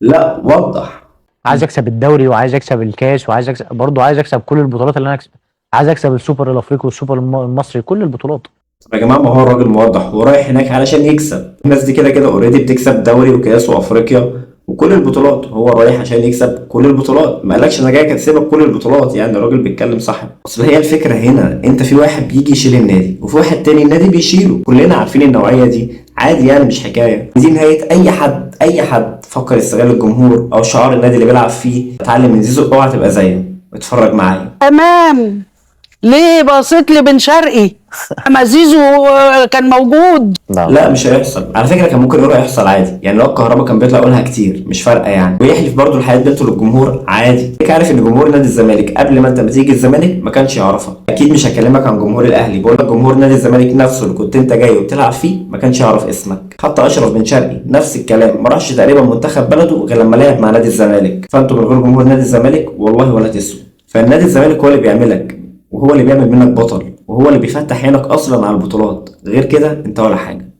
لا وضح. عايز اكسب الدوري وعايز اكسب الكاس وعايز اكسب برضه، عايز اكسب كل البطولات اللي انا اكسب. عايز اكسب السوبر الافريقي والسوبر المصري، كل البطولات. طب يا جماعه، ما هو الراجل موضح، هو رايح هناك علشان يكسب. الناس دي كده كده اوريدي بتكسب دوري وكاس وافريقيا وكل البطولات، هو رايح عشان يكسب كل البطولات. ما قالكش انا جاي اكسبك كل البطولات، يعني الراجل بيتكلم صح. اصل هي الفكره هنا، انت في واحد بيجي يشيل النادي وفي واحد تاني النادي بيشيله، كلنا عارفين النوعيه دي عادي، يعني مش حكايه. دي نهايه اي حد فكر يستغل الجمهور او شعار النادي اللي بيلعب فيه. اتعلم من زيزو، اوعى تبقى زيه، اتفرج معايا. تمام. ليه بصيت لي بن شرقي؟ اما زيزو كان موجود. لا مش هيحصل على فكره، كان ممكن يروح يحصل عادي، يعني لو الكهرباء كان بيطلع يقولها كتير مش فارقه يعني، ويحلف برضه الحياه بنته للجمهور عادي. انت عارف ان جمهور نادي الزمالك قبل ما انت بتيجي الزمالك ما كانش يعرفك. اكيد مش هكلمك عن جمهور الاهلي، بقول لك جمهور نادي الزمالك نفسه اللي كنت انت جاي وبتلعب فيه ما كانش يعرف اسمك. حتى اشرف بن شرقي نفس الكلام، ما راحش تقريبا منتخب بلده غير لما لعب مع نادي الزمالك. فانتوا من غير جمهور نادي الزمالك والله ولا تسوى. فالنادي الزمالك هو اللي بيعملك، وهو اللي بيعمل منك بطل، وهو اللي بيفتح عينك اصلا على البطولات. غير كده انت ولا حاجه.